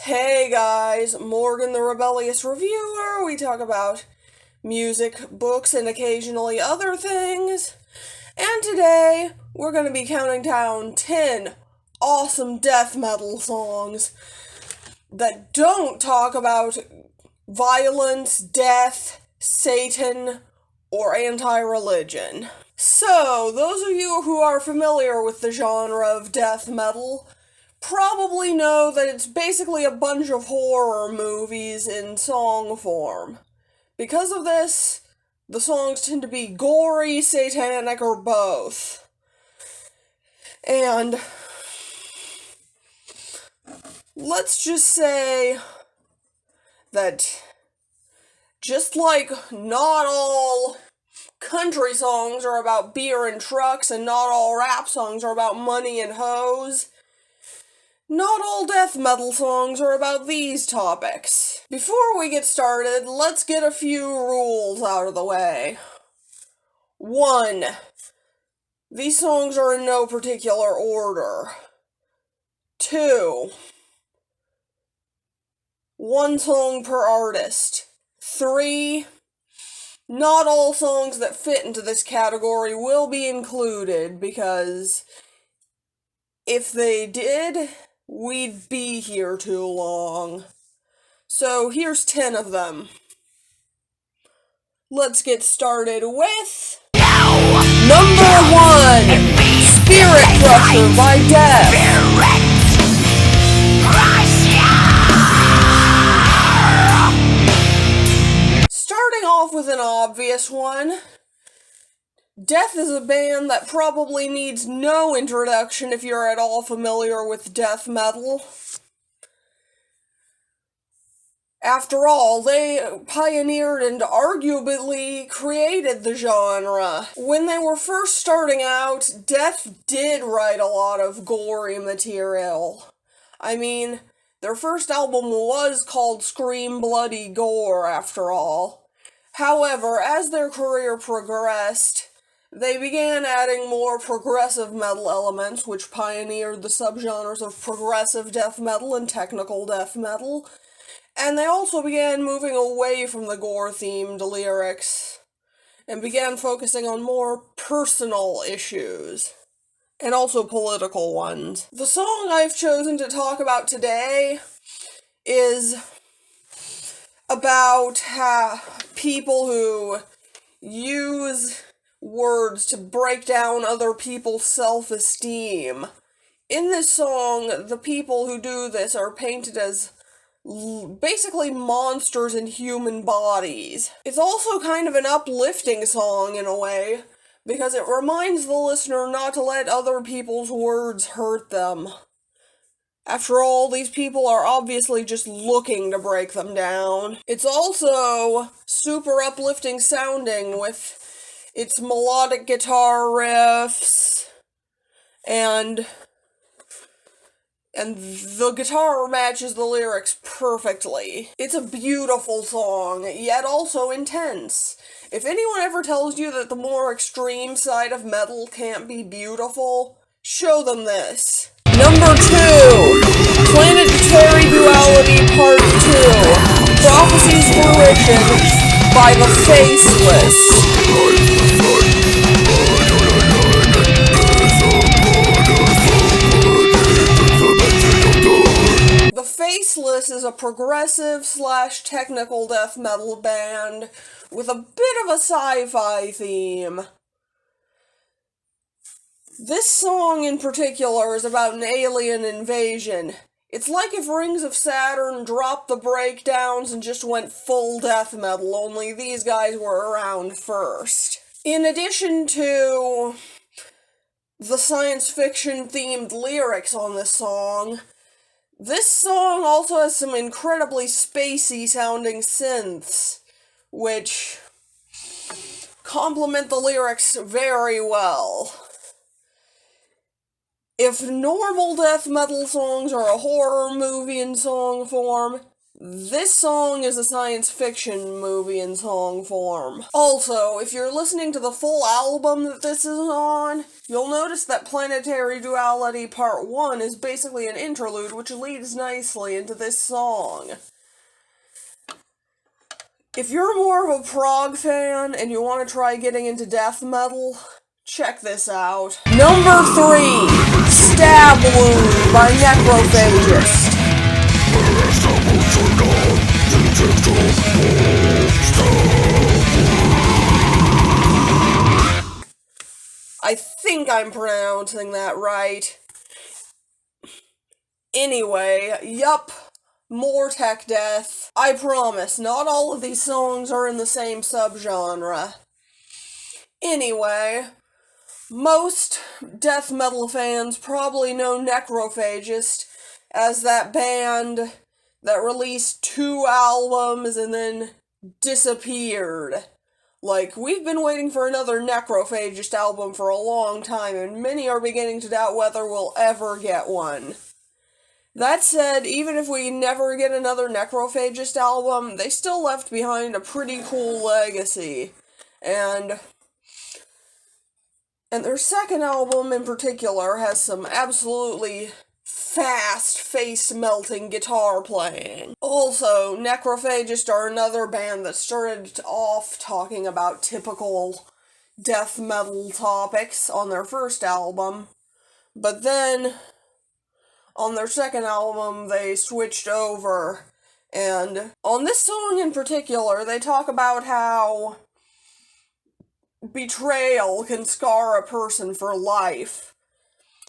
Hey guys, Morgan the Rebellious Reviewer. We talk about music, books, and occasionally other things. And today, we're going to be counting down 10 awesome death metal songs that don't talk about violence, death, Satan, or anti-religion. So, those of you who are familiar with the genre of death metal probably know that it's basically a bunch of horror movies in song form. Because of this, the songs tend to be gory, satanic, or both. And let's just say that just like not all country songs are about beer and trucks and not all rap songs are about money and hoes, not all death metal songs are about these topics. Before we get started, let's get a few rules out of the way. 1. These songs are in no particular order. 2. One song per artist. 3. Not all songs that fit into this category will be included, because if they did, we'd be here too long. So here's 10 of them. Let's get started with number 1, Spirit Crusher by Death. Starting off with an obvious one, Death is a band that probably needs no introduction if you're at all familiar with death metal. After all, they pioneered and arguably created the genre. When they were first starting out, Death did write a lot of gory material. I mean, their first album was called Scream Bloody Gore, after all. However, as their career progressed, they began adding more progressive metal elements, which pioneered the subgenres of progressive death metal and technical death metal. And they also began moving away from the gore-themed lyrics and began focusing on more personal issues, and also political ones. The song I've chosen to talk about today is about people who use words to break down other people's self-esteem. In this song, the people who do this are painted as basically monsters in human bodies. It's also kind of an uplifting song in a way, because it reminds the listener not to let other people's words hurt them. After all, these people are obviously just looking to break them down. It's also super uplifting sounding with its melodic guitar riffs, and the guitar matches the lyrics perfectly. It's a beautiful song, yet also intense. If anyone ever tells you that the more extreme side of metal can't be beautiful, show them this. Number 2, Planetary Duality Part 2, Prophecy's Fruition by The Faceless. The Faceless is a progressive/technical death metal band with a bit of a sci-fi theme. This song in particular is about an alien invasion. It's like if Rings of Saturn dropped the breakdowns and just went full death metal, only these guys were around first. In addition to the science fiction themed lyrics on this song also has some incredibly spacey sounding synths, which complement the lyrics very well. If normal death metal songs are a horror movie in song form, This song is a science fiction movie in song form. Also, if you're listening to the full album that this is on, you'll notice that Planetary Duality Part 1 is basically an interlude which leads nicely into this song. If you're more of a prog fan and you want to try getting into death metal, check this out. Number 3, Stab Wound by Necrophagist. I think I'm pronouncing that right. Anyway, yup, more tech death. I promise, not all of these songs are in the same subgenre. Anyway, most death metal fans probably know Necrophagist as that band that released 2 albums and then disappeared. Like, we've been waiting for another Necrophagist album for a long time, and many are beginning to doubt whether we'll ever get one. That said, even if we never get another Necrophagist album, they still left behind a pretty cool legacy. And their second album in particular has some absolutely fast, face-melting guitar playing. Also, Necrophagist are another band that started off talking about typical death metal topics on their first album, but then on their second album they switched over, and on this song in particular they talk about how betrayal can scar a person for life.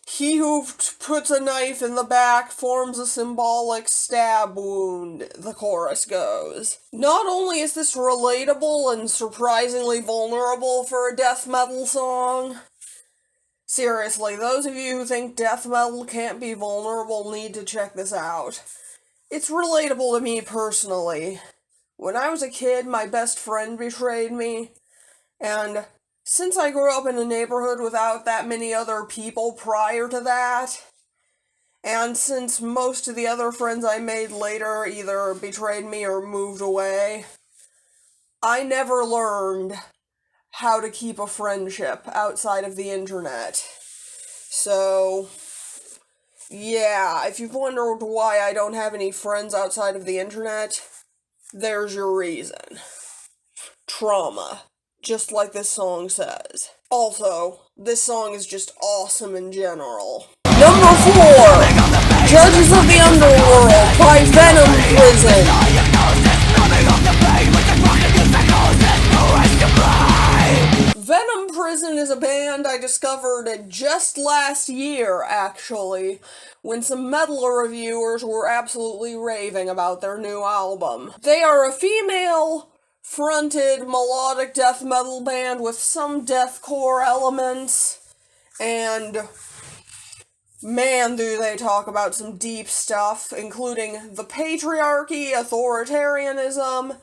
He who puts a knife in the back forms a symbolic stab wound, the chorus goes. Not only is this relatable and surprisingly vulnerable for a death metal song, seriously, those of you who think death metal can't be vulnerable need to check this out. It's relatable to me personally. When I was a kid, my best friend betrayed me, and since I grew up in a neighborhood without that many other people prior to that, and since most of the other friends I made later either betrayed me or moved away, I never learned how to keep a friendship outside of the internet. So, yeah, if you've wondered why I don't have any friends outside of the internet, there's your reason. Trauma. Just like this song says. Also, this song is just awesome in general. Number 4, Judges of the Underworld by Venom Prison. Venom Prison is a band I discovered just last year, actually, when some metal reviewers were absolutely raving about their new album. They are a female-fronted melodic death metal band with some deathcore elements, and man, do they talk about some deep stuff, including the patriarchy, authoritarianism,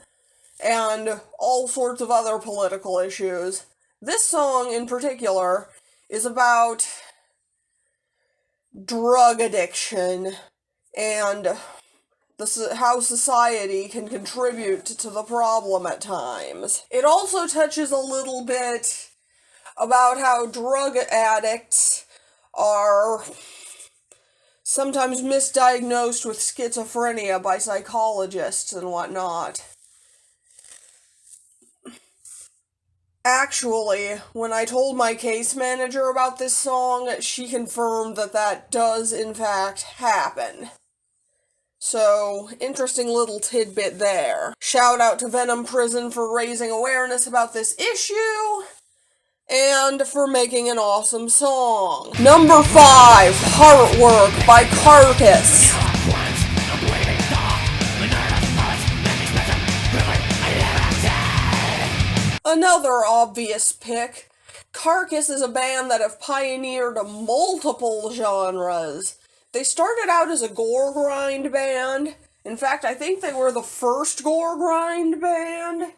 and all sorts of other political issues. This song, in particular, is about drug addiction and how society can contribute to the problem at times. It also touches a little bit about how drug addicts are sometimes misdiagnosed with schizophrenia by psychologists and whatnot. Actually, when I told my case manager about this song, she confirmed that that does in fact happen. So, interesting little tidbit there. Shout out to Venom Prison for raising awareness about this issue, and for making an awesome song. Number 5, Heartwork by Carcass. Another obvious pick. Carcass is a band that have pioneered multiple genres. They started out as a gore grind band. In fact, I think they were the first gore grind band.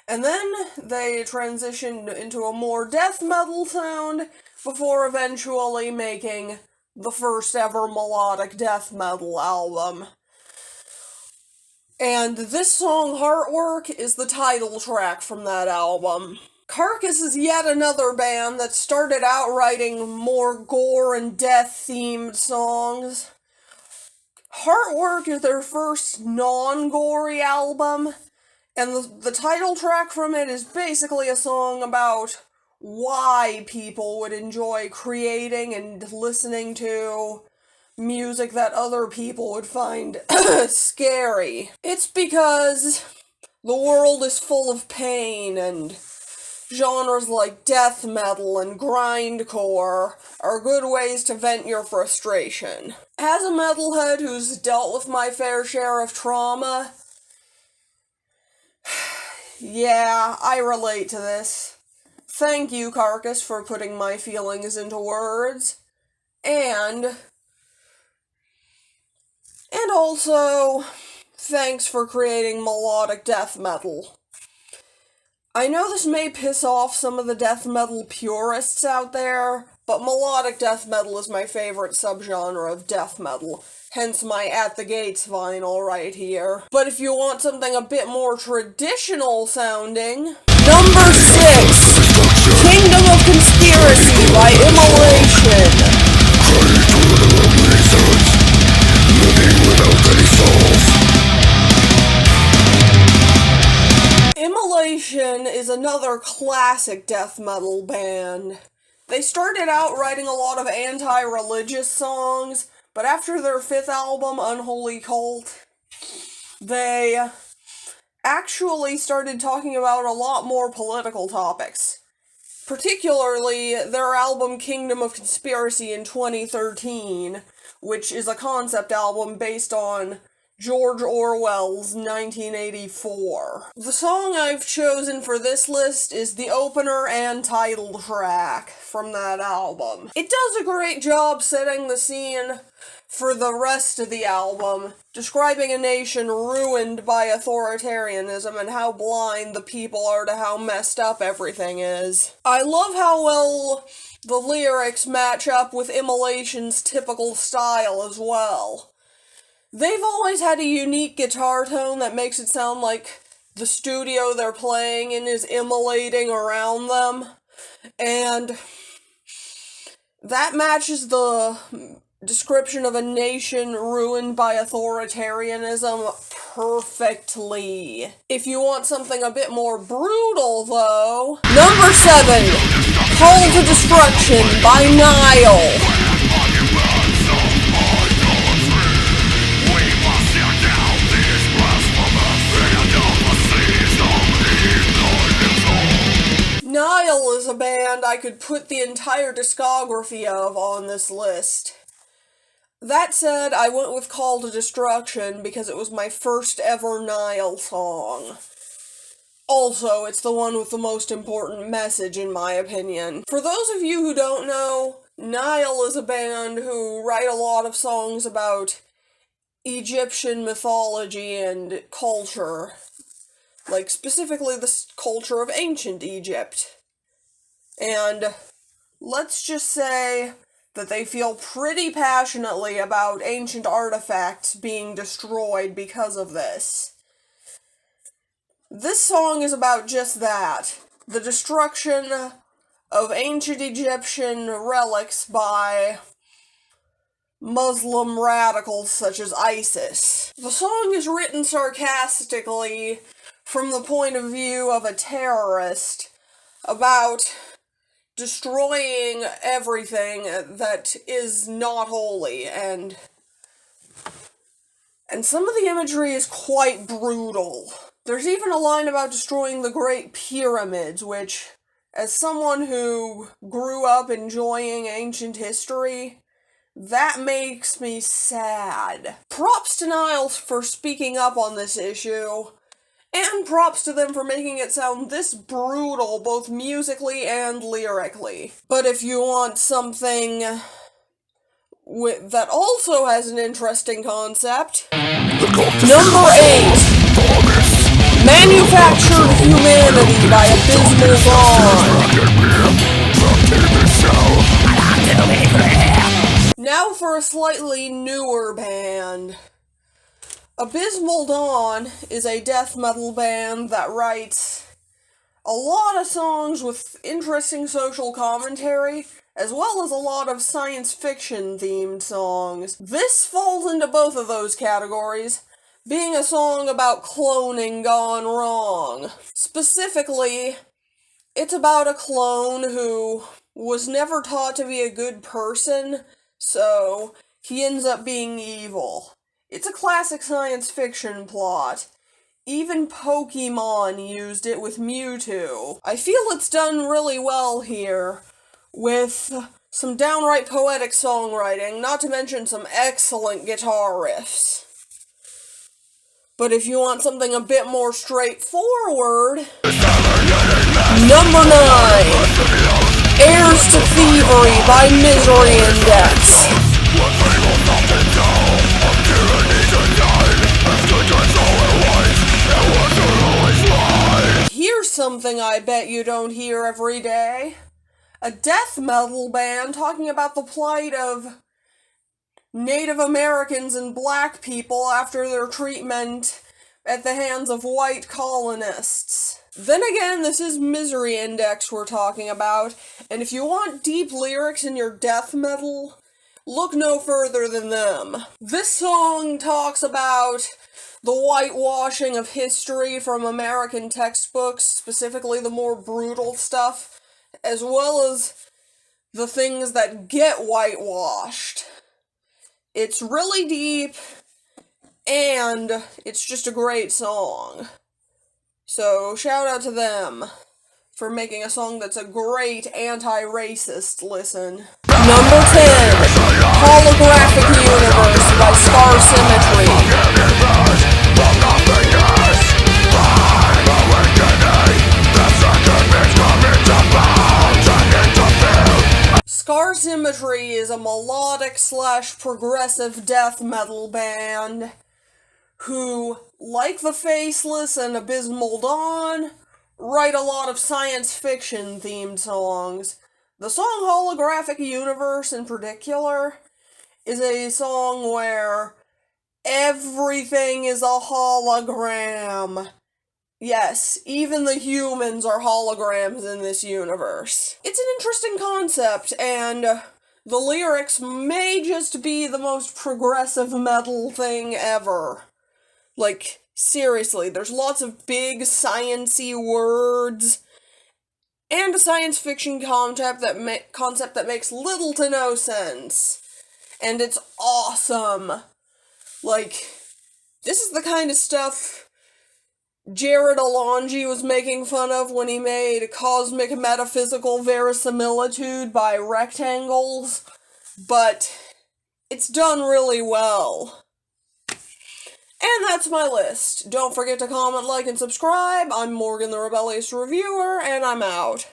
And then they transitioned into a more death metal sound before eventually making the first ever melodic death metal album. And this song, Heartwork, is the title track from that album. Carcass is yet another band that started out writing more gore and death-themed songs. Heartwork is their first non-gory album, and the title track from it is basically a song about why people would enjoy creating and listening to music that other people would find scary. It's because the world is full of pain, and genres like death metal and grindcore are good ways to vent your frustration. As a metalhead who's dealt with my fair share of trauma, yeah, I relate to this. Thank you, Carcass, for putting my feelings into words. And also, thanks for creating melodic death metal. I know this may piss off some of the death metal purists out there, but melodic death metal is my favorite subgenre of death metal, hence my At the Gates vinyl right here. But if you want something a bit more traditional sounding, number 6, Kingdom of Conspiracy by Immolation. Immolation is another classic death metal band. They started out writing a lot of anti-religious songs, but after their 5th album, Unholy Cult, they actually started talking about a lot more political topics. Particularly their album Kingdom of Conspiracy in 2013, which is a concept album based on George Orwell's 1984. The song I've chosen for this list is the opener and title track from that album. It does a great job setting the scene for the rest of the album, describing a nation ruined by authoritarianism and how blind the people are to how messed up everything is. I love how well the lyrics match up with Immolation's typical style as well. They've always had a unique guitar tone that makes it sound like the studio they're playing in is immolating around them, and that matches the description of a nation ruined by authoritarianism perfectly. If you want something a bit more brutal, though, number 7, Call to Destruction by Nile. Nile is a band I could put the entire discography of on this list. That said, I went with Call to Destruction because it was my first ever Nile song. Also, it's the one with the most important message, in my opinion. For those of you who don't know, Nile is a band who write a lot of songs about Egyptian mythology and culture. Like, specifically the culture of ancient Egypt. And let's just say that they feel pretty passionately about ancient artifacts being destroyed because of this. This song is about just that. The destruction of ancient Egyptian relics by Muslim radicals such as ISIS. The song is written sarcastically from the point of view of a terrorist about destroying everything that is not holy, and some of the imagery is quite brutal. There's even a line about destroying the Great Pyramids, which, as someone who grew up enjoying ancient history, that makes me sad. Props to Niles for speaking up on this issue, and props to them for making it sound this brutal, both musically and lyrically. But if you want something that also has an interesting concept, number 8, Manufactured Humanity by Abysmal Dawn. Now for a slightly newer band. Abysmal Dawn is a death metal band that writes a lot of songs with interesting social commentary, as well as a lot of science fiction themed songs. This falls into both of those categories, being a song about cloning gone wrong. Specifically, it's about a clone who was never taught to be a good person, so he ends up being evil. It's a classic science fiction plot. Even Pokemon used it with Mewtwo. I feel it's done really well here, with some downright poetic songwriting, not to mention some excellent guitar riffs. But if you want something a bit more straightforward, number 9, Heirs to Thievery by Misery Index. Here's something I bet you don't hear every day. A death metal band talking about the plight of Native Americans and black people after their treatment at the hands of white colonists. Then again, this is Misery Index we're talking about, and if you want deep lyrics in your death metal, look no further than them. This song talks about the whitewashing of history from American textbooks, specifically the more brutal stuff, as well as the things that get whitewashed. It's really deep, and it's just a great song. So, shout out to them for making a song that's a great anti-racist listen. Number 10, Holographic Universe by Scar Symmetry. Scar Symmetry is a melodic / progressive death metal band who, like The Faceless and Abysmal Dawn, write a lot of science fiction themed songs. The song Holographic Universe in particular is a song where everything is a hologram. Yes, even the humans are holograms in this universe. It's an interesting concept, and the lyrics may just be the most progressive metal thing ever. Like, seriously, there's lots of big science-y words, and a science fiction concept that makes little to no sense. And it's awesome. Like, this is the kind of stuff Jared Alonji was making fun of when he made Cosmic Metaphysical Verisimilitude by Rectangles, but it's done really well. And that's my list. Don't forget to comment, like, and subscribe. I'm Morgan the Rebellious Reviewer, and I'm out.